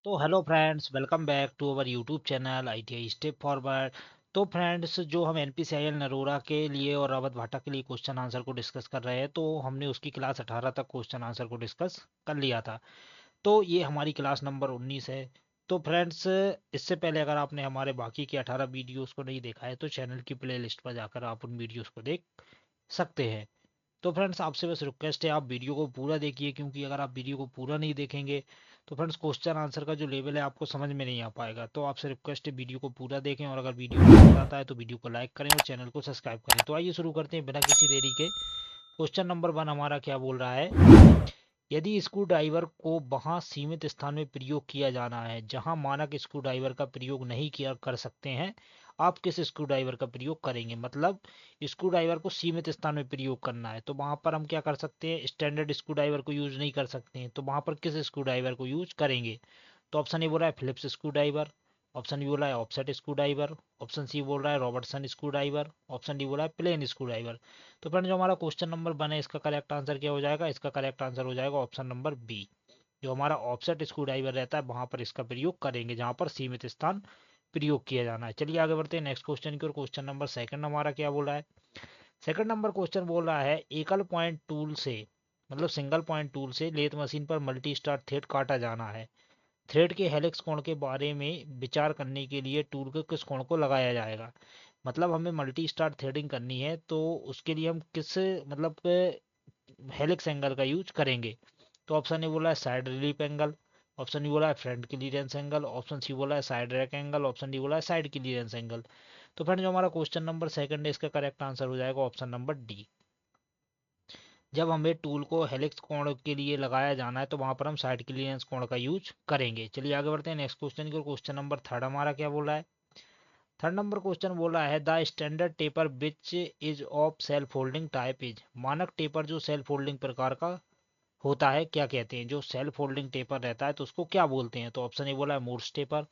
तो hello friends, welcome back to our YouTube channel ITI step forward. तो friends, जो हम NPCIL नरोरा के लिए और रावत भाटा के लिए क्वेश्चन आंसर को डिस्कस कर रहे हैं, तो हमने उसकी क्लास 18 तक क्वेश्चन आंसर को डिस्कस कर लिया था। तो ये हमारी क्लास नंबर 19 है। तो फ्रेंड्स, इससे पहले अगर आपने हमारे बाकी के 18 वीडियोस को नहीं देखा है तो चैनल की प्ले लिस्ट पर जाकर आप उन वीडियोस को देख सकते हैं। तो फ्रेंड्स, आपसे बस रिक्वेस्ट है, आप वीडियो को पूरा देखिए, क्योंकि अगर आप वीडियो को पूरा नहीं देखेंगे तो फ्रेंड्स क्वेश्चन आंसर का जो लेवल है आपको समझ में नहीं आ पाएगा। तो आपसे रिक्वेस्ट है, वीडियो को पूरा देखें, और अगर वीडियो पसंद आता है तो वीडियो को लाइक करें और चैनल को सब्सक्राइब करें। तो आइए शुरू करते हैं बिना किसी देरी के। क्वेश्चन नंबर 1 हमारा क्या बोल रहा है। यदि स्क्रू ड्राइवर को वहां सीमित स्थान में प्रयोग किया जाना है जहां मानक स्क्रू ड्राइवर का प्रयोग नहीं किया कर सकते हैं, आप किस स्क्रू ड्राइवर का प्रयोग करेंगे। मतलब स्क्रू ड्राइवर को सीमित स्थान में प्रयोग करना है, तो वहां पर हम क्या कर सकते हैं, स्टैंडर्ड स्क्रू ड्राइवर को यूज नहीं कर सकते हैं, तो वहां पर किस स्क्रू ड्राइवर को यूज करेंगे। तो ऑप्शन ए बोल रहा है Phillips screwdriver, option B बोल रहा है offset screwdriver, option C बोल रहा है Robertson screwdriver, option D बोल रहा है प्लेन स्क्रू ड्राइवर। तो फ्रेंड, जो हमारा क्वेश्चन नंबर 1 है, इसका करेक्ट आंसर क्या हो जाएगा। इसका करेक्ट आंसर हो जाएगा ऑप्शन नंबर बी। जो हमारा ऑफसेट स्क्रू ड्राइवर रहता है वहां पर इसका प्रयोग करेंगे जहां पर सीमित स्थान प्रयोग किया जाना है। चलिए आगे बढ़ते हैं नेक्स्ट क्वेश्चन की ओर। क्वेश्चन नंबर 2 हमारा क्या बोल रहा है। सेकंड नंबर क्वेश्चन बोल रहा है, एकल पॉइंट टूल से, मतलब सिंगल पॉइंट टूल से लेथ मशीन पर मल्टी स्टार थ्रेड काटा जाना है। थ्रेड के हेलिक्स कोण के बारे में विचार करने के लिए टूल के किस कोण को लगाया जाएगा। मतलब हमें मल्टी स्टार थ्रेडिंग करनी है, तो उसके लिए हम किस, मतलब हेलिक्स एंगल का यूज करेंगे। तो ऑप्शन ए बोला है side relief angle, option B बोला है front clearance angle, option C बोला है side rake angle, option D बोला है साइड क्लीयरेंस एंगल। तो फ्रेंड, जो हमारा क्वेश्चन नंबर 2 है, इसका करेक्ट आंसर हो जाएगा ऑप्शन नंबर डी। जब हमें टूल को हेलिक्स कोण के लिए लगाया जाना है तो वहां पर हम साइड क्लीयरेंस कोण का यूज करेंगे। चलिए आगे बढ़ते हैं नेक्स्ट क्वेश्चन की। क्वेश्चन नंबर 3 हमारा क्या बोल रहा है। थर्ड नंबर क्वेश्चन बोला है, the standard taper which is of self holding type is. मानक टेपर जो सेल्फ होल्डिंग प्रकार का होता है क्या कहते हैं। जो सेल्फ होल्डिंग टेपर रहता है तो उसको क्या बोलते हैं। तो ऑप्शन ए बोला है मोर्स टेपर,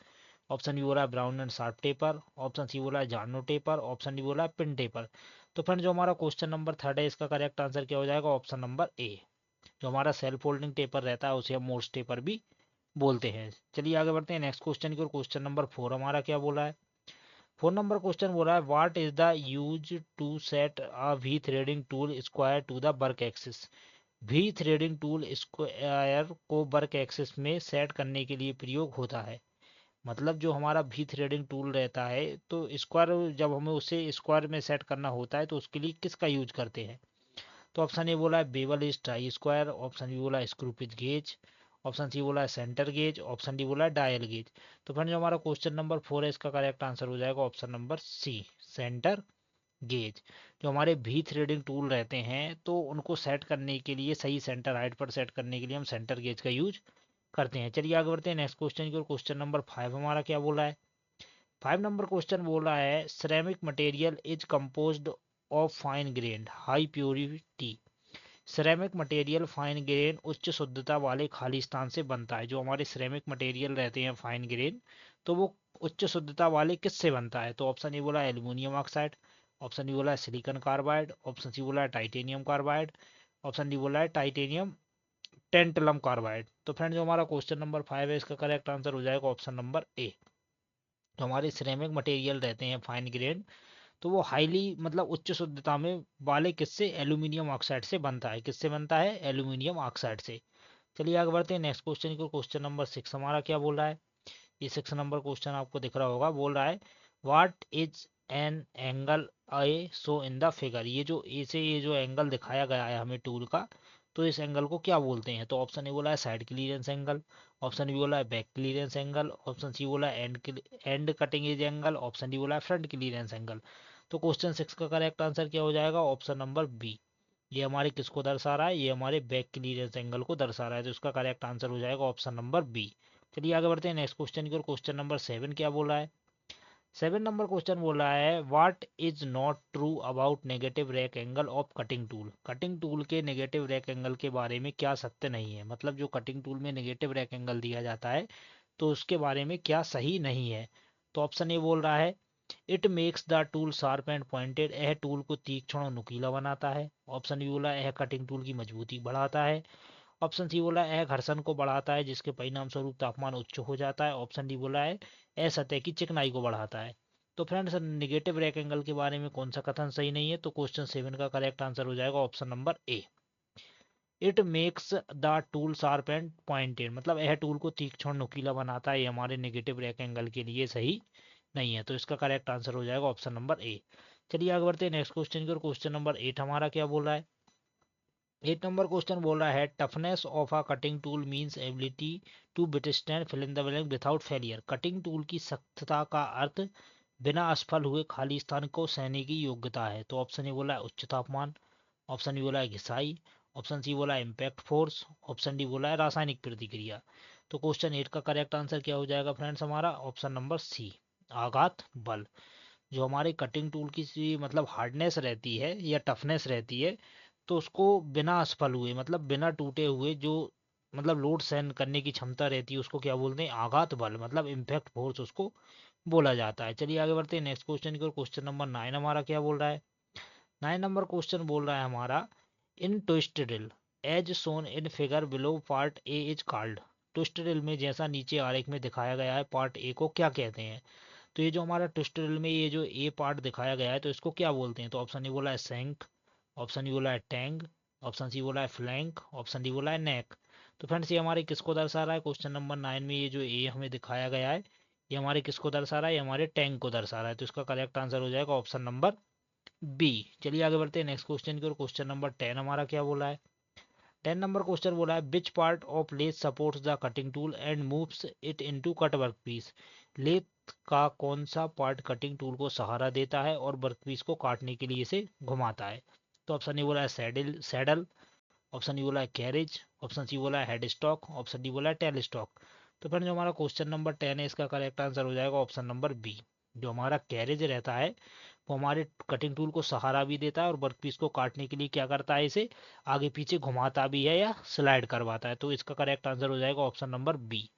ऑप्शन बी बोला है Brown and Sharpe taper, option C बोला है जार्नो टेपर, ऑप्शन डी बोला है पिन टेपर। तो फ्रेंड, जो हमारा क्वेश्चन नंबर 3 है, इसका करेक्ट आंसर क्या हो जाएगा, ऑप्शन नंबर ए। जो हमारा सेल्फ होल्डिंग टेपर रहता है उसे हम मोर्स टेपर भी बोलते हैं। चलिए आगे बढ़ते हैं नेक्स्ट क्वेश्चन की ओर। क्वेश्चन नंबर 4 हमारा क्या बोला है। 4 नंबर क्वेश्चन बोला है, what is the use to set a V threading tool square to the work axis. V threading tool square को वर्क एक्सिस में सेट करने के लिए प्रयोग होता है। मतलब जो हमारा वी थ्रेडिंग टूल रहता है, तो स्क्वायर जब हमें उसे स्क्वायर में सेट करना होता है तो उसके लिए किसका यूज करते हैं। तो ऑप्शन ए बोला है bevel is try square, option B बोला है screw pitch gauge, option C बोला है सेंटर गेज, ऑप्शन डी बोला है डायल गेज। तो फ्रेंड, जो हमारा क्वेश्चन नंबर 4 है, इसका करेक्ट आंसर हो जाएगा option number C, centre gauge. जो हमारे भी थ्रेडिंग टूल रहते हैं तो उनको सेट करने के लिए, सही सेंटर हाइट पर सेट करने के लिए हम सेंटर गेज का यूज करते हैं। चलिए आगे बढ़ते हैं नेक्स्ट क्वेश्चन की ओर। क्वेश्चन नंबर 5 हमारा क्या बोला है। 5 नंबर क्वेश्चन बोल रहा है, ceramic material is composed of fine grand high purity. Ceramic material fine grain उच्च शुद्धता वाले खाली स्थान से बनता है। जो हमारे सिरेमिक मटेरियल रहते हैं फाइन ग्रेन, तो वो उच्च शुद्धता वाले किससे बनता है। तो ऑप्शन ए बोला है एल्यूमिनियम ऑक्साइड, ऑप्शन बी बोला है सिलिकॉन कार्बाइड, ऑप्शन सी बोला है टाइटेनियम कार्बाइड, ऑप्शन डी बोला है टाइटेनियम टेंटलम कार्बाइड। तो फ्रेंड, जो हमारा क्वेश्चन नंबर 5 है, इसका करेक्ट आंसर हो जाएगा ऑप्शन नंबर ए। जो हमारे सिरेमिक मटेरियल रहते हैं फाइन ग्रेन, तो वो हाईली, मतलब उच्च शुद्धता में वाले किससे, एल्यूमिनियम ऑक्साइड से बनता है। किससे बनता है, एल्यूमिनियम ऑक्साइड से। चलिए आगे बढ़ते हैं नेक्स्ट क्वेश्चन को। क्वेश्चन नंबर 6 हमारा क्या बोल रहा है। ये 6 नंबर क्वेश्चन आपको दिख रहा होगा। बोल रहा है, what is an angle A so in the figure. ये जो ए से ये जो एंगल दिखाया गया है हमें टूल का, तो इस एंगल को क्या बोलते हैं। तो ऑप्शन ए बोला है side clearance angle, option B बोला है back clearance angle, option C बोला है end cutting edge angle, option D बोला है फ्रंट क्लीयरेंस एंगल। तो क्वेश्चन 6 का करेक्ट आंसर क्या हो जाएगा, ऑप्शन नंबर बी। ये हमारे किसको दर्शा रहा है, ये हमारे बैक क्लीयरेंस एंगल को दर्शा रहा है, तो इसका करेक्ट आंसर हो जाएगा ऑप्शन नंबर बी। चलिए आगे बढ़ते हैं नेक्स्ट क्वेश्चन की ओर। क्वेश्चन नंबर 7 क्या बोला है। 7 नंबर क्वेश्चन बोला है, what is not true about negative rack angle of cutting tool. Cutting tool के नेगेटिव रैक एंगल के बारे में क्या सत्य नहीं है। मतलब जो कटिंग टूल में नेगेटिव रैक एंगल दिया जाता है तो उसके बारे में क्या सही नहीं है। तो ऑप्शन ए बोल रहा है, it makes the tool sharp and pointed. यह टूल को तीक्ष्ण और नुकीला बनाता है। ऑप्शन बी बोला है, यह कटिंग टूल की मजबूती बढ़ाता है। ऑप्शन सी बोला है घर्षण को बढ़ाता है जिसके परिणाम स्वरूप तापमान उच्च हो जाता है। ऑप्शन डी बोला है सतह की चिकनाई को बढ़ाता है। तो फ्रेंड्स निगेटिव रेक्टेंगल के बारे में कौन सा कथन सही नहीं है, तो क्वेश्चन 7 का करेक्ट आंसर हो जाएगा option number A. It makes the tool sharp and pointed, मतलब यह टूल को तीक्ष्ण और नुकीला बनाता है, ये हमारे नेगेटिव रेक्टेंगल के लिए सही नहीं है। तो इसका करेक्ट आंसर हो जाएगा ऑप्शन नंबर ए। चलिए आगे बढ़ते हैं नेक्स्ट क्वेश्चन की और क्वेश्चन नंबर 8 हमारा क्या बोल रहा है। 8 नंबर क्वेश्चन बोल रहा है toughness of a cutting tool means ability to withstand fill in the blank without failure. Cutting tool की सख्तता का अर्थ बिना असफल हुए खाली स्थान को सहने की योग्यता है। तो ऑप्शन ए बोला है उच्च तापमान, ऑप्शन बी बोला है घिसाई, ऑप्शन सी बोला है इम्पैक्ट फोर्स, ऑप्शन डी बोला है रासायनिक प्रतिक्रिया। तो क्वेश्चन 8 का करेक्ट आंसर क्या हो जाएगा फ्रेंड्स हमारा ऑप्शन नंबर सी, आघात बल। जो हमारे कटिंग टूल की मतलब हार्डनेस रहती है या टफनेस रहती है, तो उसको बिना असफल हुए मतलब बिना टूटे हुए जो मतलब लोड सहन करने की क्षमता रहती है उसको क्या बोलते हैं, आघात बल मतलब इम्पैक्ट फोर्स उसको बोला जाता है। चलिए आगे बढ़ते हैं नेक्स्ट क्वेश्चन की और क्वेश्चन नंबर 9 हमारा क्या बोल रहा है। 9 नंबर क्वेश्चन बोल रहा है हमारा in twist drill as shown in figure below part A is called. Twist drill में जैसा नीचे आरेख में दिखाया गया है पार्ट ए को क्या कहते हैं। तो ये जो हमारा ट्विस्ट ड्रिल में ये जो ए पार्ट दिखाया गया है तो इसको क्या बोलते हैं। तो ऑप्शन ए बोला है सैंक, ऑप्शन बी बोला है टैंग, ऑप्शन सी बोला है फ्लैंक, ऑप्शन डी बोला है नेक। तो फ्रेंड्स ये हमारे किसको दर्शा रहा है, क्वेश्चन नंबर 9 में ये जो ए हमें दिखाया गया है ये हमारे किसको दर्शा रहा है, ये हमारे टैंक को दर्शा रहा है। तो इसका करेक्ट आंसर हो जाएगा ऑप्शन नंबर बी। चलिए आगे बढ़ते हैं नेक्स्ट क्वेश्चन की और क्वेश्चन नंबर 10 हमारा क्या बोला है। 10 नंबर क्वेश्चन बोला है which part of lathe supports the cutting tool and moves it into cut workpiece. Lathe का कौन सा पार्ट कटिंग टूल को सहारा देता है और वर्कपीस को काटने के लिए इसे घुमाता है। तो ऑप्शन ए बोला है सैडल सैडल, ऑप्शन ई बोला है कैरेज, ऑप्शन सी बोला है हेड स्टॉक, ऑप्शन डी बोला है टेल स्टॉक। तो फ्रेंड जो हमारा क्वेश्चन नंबर 10 है इसका करेक्ट आंसर हो जाएगा ऑप्शन नंबर बी। जो हमारा कैरेज रहता है वो हमारे कटिंग टूल को सहारा भी देता है और वर्कपीस को काटने के लिए क्या करता है, इसे आगे पीछे घुमाता भी है या स्लाइड करवाता है। तो इसका करेक्ट आंसर हो जाएगा ऑप्शन नंबर बी।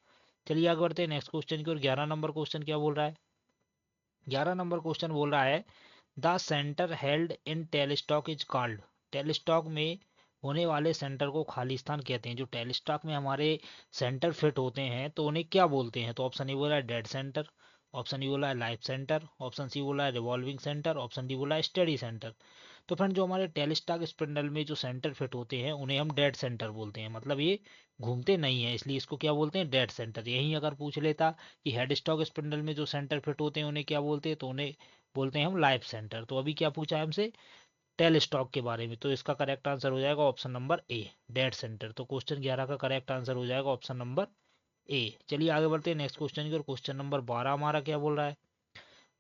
चलिए आगे बढ़ते हैं नेक्स्ट क्वेश्चन की और 11 नंबर क्वेश्चन क्या बोल रहा है। 11 नंबर क्वेश्चन बोल रहा है the centre held in tailstock is called. Tailstock में होने वाले सेंटर को खाली स्थान कहते हैं। जो टेलस्टॉक में हमारे सेंटर फिट होते हैं तो उन्हें क्या बोलते हैं। तो ऑप्शन ए बोला है डेड सेंटर, ऑप्शन ई बोला है लाइफ सेंटर, ऑप्शन सी बोला है रिवॉल्विंग सेंटर, ऑप्शन डी बोला है स्टडी सेंटर। तो फ्रेंड जो हमारे टेलस्टॉक स्पिंडल में जो सेंटर फिट होते हैं उन्हें हम डेड सेंटर बोलते हैं, मतलब ये घूमते नहीं है इसलिए इसको क्या बोलते हैं, डेड सेंटर। यही अगर पूछ लेता कि हेड स्टॉक स्पिंडल में जो सेंटर फिट होते हैं उन्हें क्या बोलते हैं, तो उन्हें बोलते हैं हम लाइफ सेंटर। तो अभी क्या पूछा है हमसे, टेल स्टॉक के बारे में। तो इसका करेक्ट आंसर हो जाएगा option number A, dead centre. तो क्वेश्चन 11 का करेक्ट आंसर हो जाएगा ऑप्शन नंबर ए। चलिए आगे बढ़ते हैं नेक्स्ट क्वेश्चन की और क्वेश्चन नंबर 12 हमारा क्या बोल रहा है।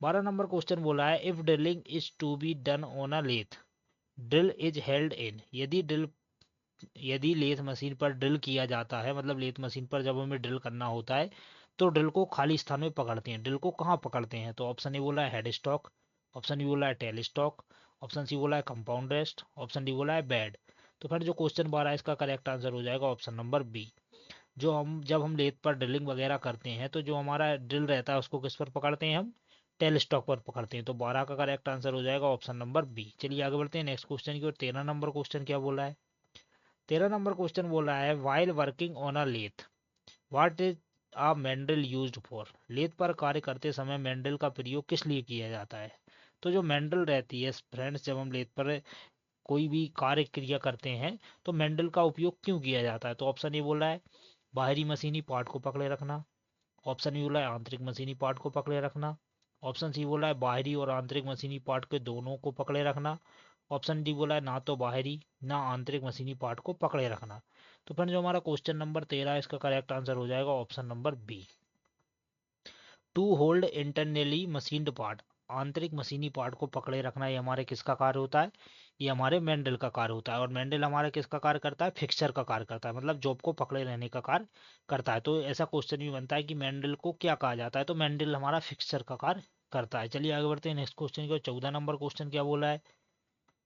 12 नंबर क्वेश्चन बोला है if drilling is to be done on a lathe drill is held in. यदि लेथ मशीन पर ड्रिल किया जाता है, मतलब लेथ मशीन पर जब हमें ड्रिल करना होता है तो ड्रिल को खाली स्थान में पकड़ते हैं। ड्रिल को कहाँ पकड़ते हैं, तो ऑप्शन ए बोला है हेड स्टॉक, ऑप्शन बी बोला है टेल स्टॉक, ऑप्शन सी बोला है कंपाउंड रेस्ट, ऑप्शन डी बोला है बेड। तो फिर जो क्वेश्चन 12 है इसका करेक्ट आंसर हो जाएगा ऑप्शन नंबर बी। जो हम जब हम लेथ पर ड्रिलिंग वगैरह करते हैं तो जो हमारा ड्रिल रहता है उसको किस पर पकड़ते हैं, हम टेल स्टॉक पर पकड़ते हैं। तो 12 का करेक्ट आंसर हो जाएगा ऑप्शन नंबर बी। चलिए आगे बढ़ते हैं नेक्स्ट क्वेश्चन की और 13 नंबर क्वेश्चन क्या बोला है। 13 नंबर क्वेश्चन बोल रहा है while working on a lathe what is a mandrel used for. Lathe पर कार्य करते समय मैंडल का प्रयोग किस लिए किया जाता है। तो जो मैंडल रहती है फ्रेंड्स, जब हम लेथ पर कोई भी कार्य क्रिया करते हैं तो मैंडल का उपयोग क्यों किया जाता है। तो ऑप्शन ए बोला है बाहरी मशीनी पार्ट को पकड़े रखना, ऑप्शन बी बोला है आंतरिक मशीनी पार्ट को पकड़े रखना, ऑप्शन सी बोला है बाहरी और आंतरिक मशीनी पार्ट के दोनों को पकड़े रखना, ऑप्शन डी बोला है ना तो बाहरी ना आंतरिक मशीनी पार्ट को पकड़े रखना। तो फ्रेंड जो हमारा क्वेश्चन नंबर 13 है इसका करेक्ट आंसर हो जाएगा option number B, to hold internally machined part. आंतरिक मशीनी पार्ट को पकड़े रखना ये हमारे किसका कार्य होता है, ये हमारे मैंडल का कार्य होता है। और मैंडल हमारा किसका कार्य करता है, फिक्सर का कार्य करता है, मतलब जॉब को पकड़े रहने का कार्य करता है। तो ऐसा क्वेश्चन भी बनता है कि मैंडल को क्या कहा जाता है, तो मैंडल हमारा फिक्सर का कार्य करता है। चलिए आगे बढ़ते हैं नेक्स्ट क्वेश्चन की। 14 नंबर क्वेश्चन क्या बोला है।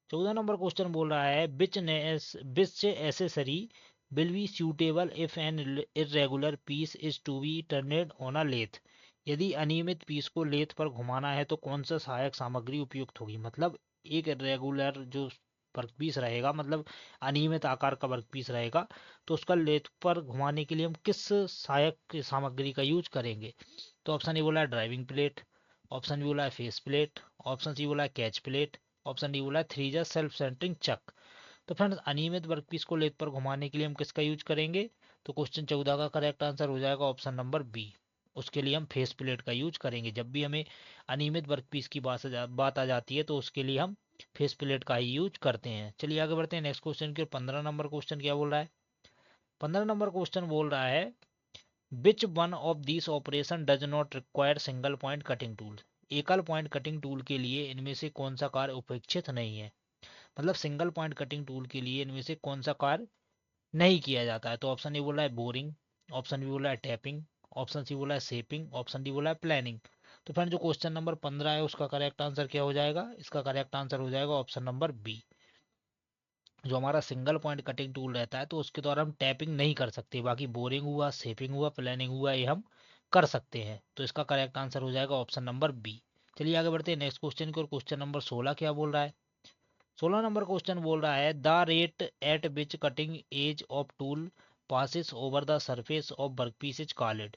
14 नंबर क्वेश्चन बोल रहा है which accessory will be suitable if an irregular piece is to be turned on a lathe। यदि अनियमित पीस को लेथ पर घुमाना है तो कौन सा सहायक सामग्री उपयुक्त होगी। मतलब एक रेगुलर जो वर्कपीस रहेगा, मतलब अनियमित आकार का वर्कपीस रहेगा, तो उसका लेथ पर घुमाने के लिए हम किस सहायक सामग्री का यूज करेंगे? तो ऑप्शन ए बोला है ड्राइविंग प्लेट, ऑप्शन बी बोला है फेस प्लेट, ऑप्शन सी बोला है कैच प्लेट, ऑप्शन डी बोला है थ्री जा सेल्फ सेंटरिंग चक। तो फ्रेंड्स अनियमित वर्कपीस को लेथ पर घुमाने के लिए हम किसका यूज करेंगे? तो क्वेश्चन 14 का करेक्ट आंसर हो जाएगा ऑप्शन नंबर बी। उसके लिए हम फेस प्लेट का यूज करेंगे। जब भी हमें अनियमित वर्कपीस की बात आ जाती है तो उसके लिए हम फेस प्लेट का ही यूज करते हैं। चलिए आगे बढ़ते हैं नेक्स्ट क्वेश्चन की ओर। 15 नंबर क्वेश्चन क्या बोल रहा है? 15 नंबर क्वेश्चन बोल रहा है which one of this operation does not require single point cutting tool. एकल पॉइंट कटिंग टूल के लिए इनमें से कौन सा कार्य उपेक्षित नहीं है? मतलब सिंगल पॉइंट कटिंग टूल के लिए इनमें से कौन सा कार्य नहीं किया जाता है? तो ऑप्शन ए बोला है बोरिंग, ऑप्शन बी बोला है टैपिंग, ऑप्शन सी बोला है शेपिंग, ऑप्शन डी बोला है प्लानिंग। तो फ्रेंड जो क्वेश्चन नंबर 15 है उसका करेक्ट आंसर क्या हो जाएगा? इसका करेक्ट आंसर हो जाएगा ऑप्शन नंबर बी। जो हमारा सिंगल पॉइंट कटिंग टूल रहता है तो उसके द्वारा हम टैपिंग नहीं कर सकते, बाकी बोरिंग हुआ, शेपिंग हुआ, प्लानिंग हुआ, ये हम कर सकते हैं। तो इसका करेक्ट आंसर हो जाएगा ऑप्शन नंबर बी। चलिए आगे बढ़ते हैं नेक्स्ट क्वेश्चन की और। क्वेश्चन नंबर 16 क्या बोल रहा है? 16 नंबर क्वेश्चन बोल रहा है the rate at which cutting edge of tool passes over the surface of workpiece is called.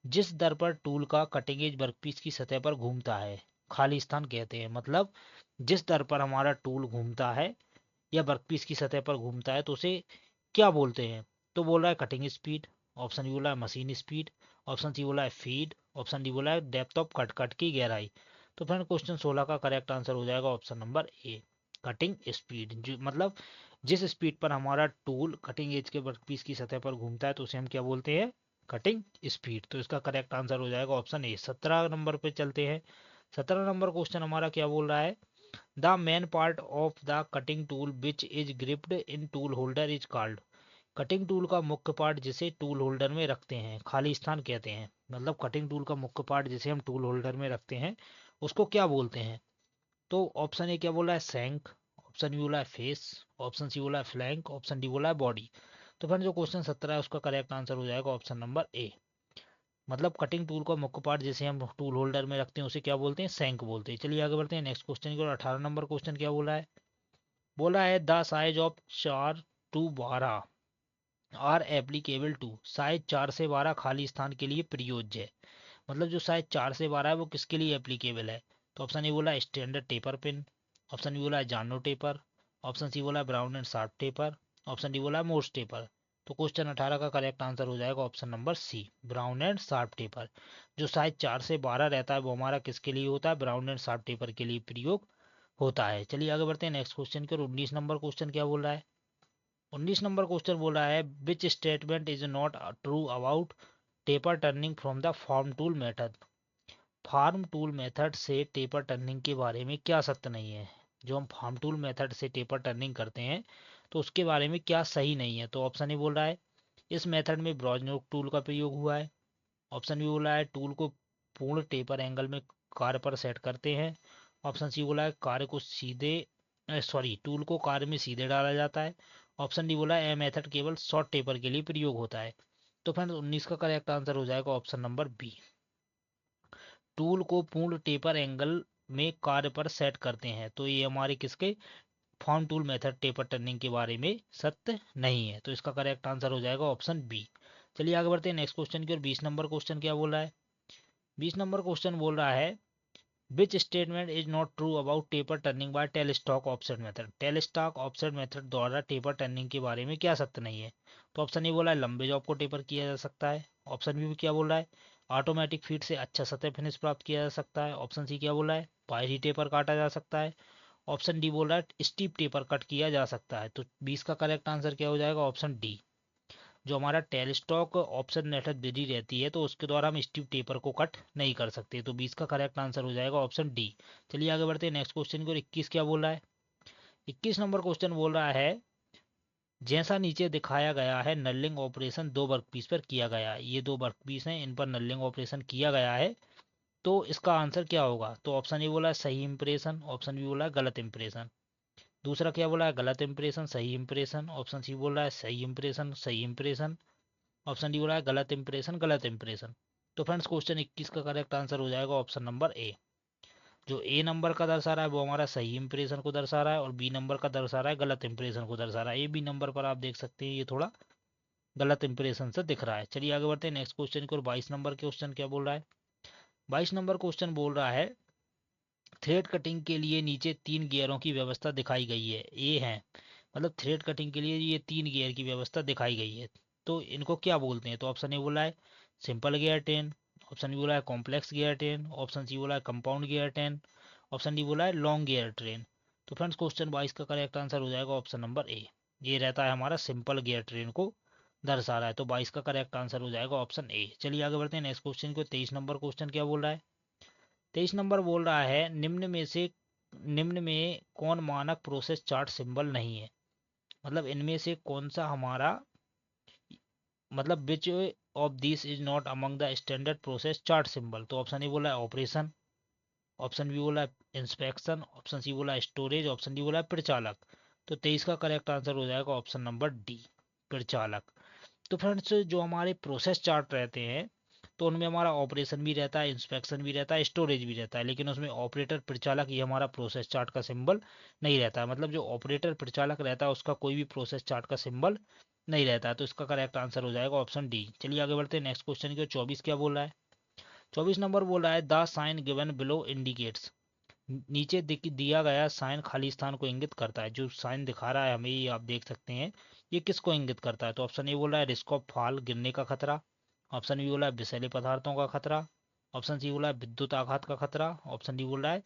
जिस दर पर टूल का कटिंग एज वर्कपीस की सतह पर घूमता है खाली स्थान कहते हैं। मतलब जिस दर पर हमारा टूल घूमता है या वर्कपीस की सतह पर घूमता है तो उसे क्या बोलते हैं? तो बोल रहा है कटिंग स्पीड, ऑप्शन बी बोला है मशीन स्पीड, ऑप्शन सी बोला है फीड, ऑप्शन डी बोला है डेप्थ ऑफ कट, कट की गहराई। तो फ्रेंड क्वेश्चन 16 का करेक्ट आंसर हो जाएगा option number A, cutting speed. जो मतलब जिस स्पीड पर हमारा टूल कटिंग एज के वर्कपीस की सतह पर घूमता है तो उसे हम क्या बोलते हैं? Cutting speed. तो इसका करेक्ट आंसर हो जाएगा ऑप्शन ए। 17 नंबर पे चलते हैं। 17 नंबर क्वेश्चन हमारा क्या बोल रहा है? The main part of the cutting tool which is gripped in tool holder is called. Cutting tool का मुख्य पार्ट जिसे टूल होल्डर में रखते हैं खाली स्थान कहते हैं। मतलब कटिंग टूल का मुख्य पार्ट जिसे हम टूल होल्डर में रखते हैं उसको क्या बोलते हैं? तो ऑप्शन ए क्या बोला है? सैंक, ऑप्शन बी बोला है फेस, ऑप्शन सी बोला है फ्लैंक, ऑप्शन डी बोला है बॉडी। तो फ्रेंड जो क्वेश्चन 17 है उसका करेक्ट आंसर हो जाएगा ऑप्शन नंबर ए। मतलब कटिंग टूल का मुख्य पार्ट जिसे हम टूल होल्डर में रखते हैं उसे क्या बोलते हैं? सैंक बोलते हैं। चलिए आगे बढ़ते हैं नेक्स्ट क्वेश्चन की ओर। 18 नंबर क्वेश्चन क्या बोला है? बोला है the size of 4 to 12 are applicable to. Size 4 से 12 खाली स्थान के लिए प्रयोज्य है। मतलब जो साइज 4 से 12 है वो किसके लिए एप्लीकेबल है? तो ऑप्शन ए बोला है standard taper pin, option B बोला है जानो टेपर, ऑप्शन सी बोला है Brown and Sharpe taper, option D बोला है मोर्स टेपर। तो क्वेश्चन 18 का करेक्ट आंसर हो जाएगा option number C, Brown and Sharpe taper. जो साइज 4 से 12 रहता है वो हमारा किसके लिए होता है? ब्राउन एंड शार्प टेपर के लिए प्रयोग होता है। चलिए आगे बढ़ते हैं नेक्स्ट क्वेश्चन की ओर। 19 नंबर क्वेश्चन क्या बोल रहा है? 19 नंबर क्वेश्चन बोल रहा है which statement is not true about taper turning from the form tool method. Form tool method से टेपर टर्निंग के बारे में क्या सत्य नहीं है? जो हम फार्म टूल मेथड से टेपर टर्निंग करते हैं तो उसके बारे में क्या सही नहीं है? तो ऑप्शन ए बोल रहा है इस मेथड में ब्रॉजनोक टूल का प्रयोग हुआ है, ऑप्शन बी बोला है टूल को पूर्ण टेपर एंगल में कार्य पर सेट करते हैं, ऑप्शन सी बोला है कार्य को सीधे टूल को कार्य में सीधे डाला जाता है, ऑप्शन डी बोला है ए मेथड केवल शॉर्ट टेपर के लिए प्रयोग होता है। तो फ्रेंड्स 19 का करेक्ट आंसर हो जाएगा ऑप्शन नंबर बी, टूल को पूर्ण टेपर एंगल में कार्य पर सेट करते हैं। तो ये हमारे किसके form tool method taper turning के बारे में सत्य नहीं है। तो इसका करेक्ट आंसर हो जाएगा ऑप्शन बी। चलिए आगे बढ़ते हैं नेक्स्ट क्वेश्चन की और। 20 नंबर क्वेश्चन क्या बोल रहा है? 20 नंबर क्वेश्चन बोल रहा है which statement is not true about taper turning by tailstock offset method. Tailstock offset method द्वारा टेपर टर्निंग के बारे में क्या सत्य नहीं है? तो ऑप्शन ए बोला है लंबे जॉब को टेपर किया जा सकता है, ऑप्शन बी क्या बोल रहा है ऑटोमेटिक फीड से अच्छा सतह फिनिश प्राप्त किया जा सकता है, ऑप्शन सी क्या बोला है पायरी टेपर काटा जा सकता है, ऑप्शन डी बोल रहा है स्टीप टेपर कट किया जा सकता है। तो 20 का करेक्ट आंसर क्या हो जाएगा? Option D. जो हमारा टेलस्टॉक ऑप्शन मेथड विधि रहती है तो उसके द्वारा हम स्टीप टेपर को कट नहीं कर सकते। तो 20 का करेक्ट आंसर हो जाएगा ऑप्शन डी। चलिए आगे बढ़ते हैं नेक्स्ट क्वेश्चन की और। 21 क्या बोल रहा है? 21 नंबर क्वेश्चन बोल रहा है जैसा नीचे दिखाया गया है नलिंग ऑपरेशन दो वर्कपीस पर किया गया है। ये दो वर्कपीस हैं, इन पर नलिंग ऑपरेशन किया गया है, तो इसका आंसर क्या होगा? तो ऑप्शन ए बोला है सही इंप्रेशन, ऑप्शन बी बोला है गलत इंप्रेशन, दूसरा क्या बोला है गलत इंप्रेशन सही इंप्रेशन, ऑप्शन सी बोल रहा है सही इंप्रेशन सही इंप्रेशन, ऑप्शन डी बोला है गलत इंप्रेशन गलत इंप्रेशन। तो फ्रेंड्स क्वेश्चन 21 का करेक्ट आंसर हो जाएगा ऑप्शन नंबर ए। जो ए नंबर का दर्शा रहा है वो हमारा सही इंप्रेशन को दर्शा रहा है और बी नंबर का दर्शा रहा है गलत इंप्रेशन को दर्शा रहा है। ए बी नंबर पर आप देख सकते हैं ये थोड़ा गलत इंप्रेशन से दिख रहा है। चलिए आगे बढ़ते हैं नेक्स्ट क्वेश्चन की ओर। 22 नंबर क्वेश्चन क्या बोल रहा है? 22 नंबर क्वेश्चन बोल रहा है थ्रेड कटिंग के लिए नीचे 3 गियरों की व्यवस्था दिखाई गई है। ए है मतलब थ्रेड कटिंग के लिए ये 3 गियर की व्यवस्था दिखाई गई है, तो इनको क्या बोलते हैं? तो ऑप्शन ए बोला है simple gear train, option B बोला है complex gear train, option C बोला है compound gear train, option D बोला है लॉन्ग गियर ट्रेन। तो फ्रेंड्स क्वेश्चन 22 का करेक्ट आंसर हो जाएगा ऑप्शन नंबर ए। ये रहता है हमारा सिंपल गियर ट्रेन को दर्शा रहा है, तो 22 का करेक्ट आंसर हो जाएगा ऑप्शन ए। चलिए आगे बढ़ते हैं नेक्स्ट क्वेश्चन को। 23 नंबर क्वेश्चन क्या बोल रहा है? 23 नंबर बोल रहा है निम्न में कौन मानक प्रोसेस चार्ट सिंबल नहीं है? मतलब इनमें से कौन सा हमारा मतलब which of this is not among the standard process chart symbol? तो ऑप्शन ए बोला है ऑपरेशन, ऑप्शन बी बोला है इंस्पेक्शन, ऑप्शन सी बोला है स्टोरेज, ऑप्शन डी बोला है प्रचालक। तो 23 का करेक्ट आंसर हो जाएगा ऑप्शन नंबर डी, प्रचालक। तो फ्रेंड्स जो हमारे प्रोसेस चार्ट रहते हैं तो उनमें हमारा ऑपरेशन भी रहता है, इंस्पेक्शन भी रहता है, स्टोरेज भी रहता है, लेकिन उसमें ऑपरेटर प्रचालक ये हमारा प्रोसेस चार्ट का सिंबल नहीं रहता है। मतलब जो ऑपरेटर प्रचालक रहता है उसका कोई भी प्रोसेस चार्ट का सिंबल नहीं रहता है, तो इसका करेक्ट आंसर हो जाएगा ऑप्शन डी। चलिए आगे बढ़ते हैं नेक्स्ट क्वेश्चन की। 24 क्या बोल रहा है? 24 नंबर बोल रहा है the sign given below indicates. नीचे दिया गया साइन खाली स्थान को इंगित करता है। जो साइन दिखा रहा है हमें ये आप देख सकते हैं, ये किसको इंगित करता है? तो ऑप्शन ए बोल रहा है रिस्क ऑफ फॉल, गिरने का खतरा, ऑप्शन बी बोला है विषैले पदार्थों का खतरा, ऑप्शन सी बोला है विद्युत आघात का खतरा, ऑप्शन डी बोल रहा है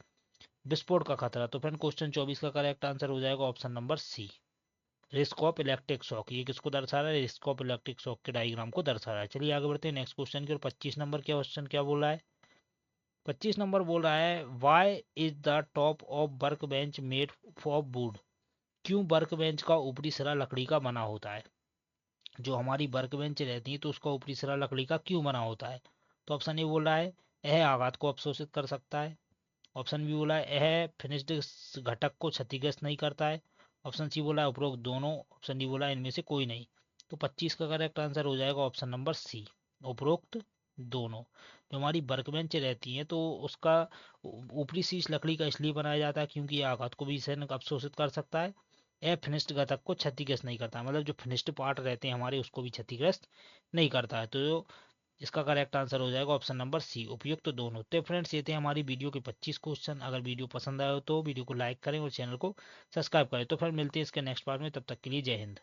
विस्फोट का खतरा। तो फ्रेंड क्वेश्चन 24 का करेक्ट आंसर हो जाएगा option number C, risk of electric shock. ये किसको दर्शा रहा है? रिस्क ऑफ इलेक्ट्रिक शॉक के डायग्राम को दर्शा रहा है। चलिए आगे बढ़ते हैं नेक्स्ट क्वेश्चन की ओर। 25 नंबर क्या क्वेश्चन क्या बोल रहा है? 25 नंबर बोल रहा है why is the top of work bench made of wood. क्यों वर्क बेंच का ऊपरी सिरा लकड़ी का बना होता है? जो हमारी वर्क बेंच रहती है तो उसका ऊपरी सिरा लकड़ी का क्यों बना होता है? तो ऑप्शन ए बोल रहा है यह आघात को अवशोषित कर सकता है, ऑप्शन बी बोला है यह फिनिश्ड घटक को क्षतिग्रस्त नहीं करता है, ऑप्शन सी बोला है उपरोक्त दोनों, ऑप्शन डी बोला है इनमें से कोई नहीं। तो 25 का करेक्ट आंसर हो जाएगा ऑप्शन नंबर सी, उपरोक्त दोनों। जो हमारी वर्क बेंच रहती है तो उसका ऊपरी शीर्ष लकड़ी का इसलिए बनाया जाता है क्योंकि ये आघात को भी सहन अवशोषित कर सकता है, यह फिनिश्ड घटक को क्षतिग्रस्त नहीं करता है, मतलब जो फिनिश्ड पार्ट रहते हैं हमारे उसको भी क्षतिग्रस्त नहीं करता है। तो इसका करेक्ट आंसर हो जाएगा ऑप्शन नंबर सी, उपयुक्त तो दोनों। तो फ्रेंड्स ये थे हमारी वीडियो के 25 क्वेश्चन। अगर वीडियो पसंद आए हो तो वीडियो को लाइक करें और चैनल को सब्सक्राइब करें। तो फिर मिलते हैं इसके नेक्स्ट पार्ट में, तब तक के लिए जय हिंद।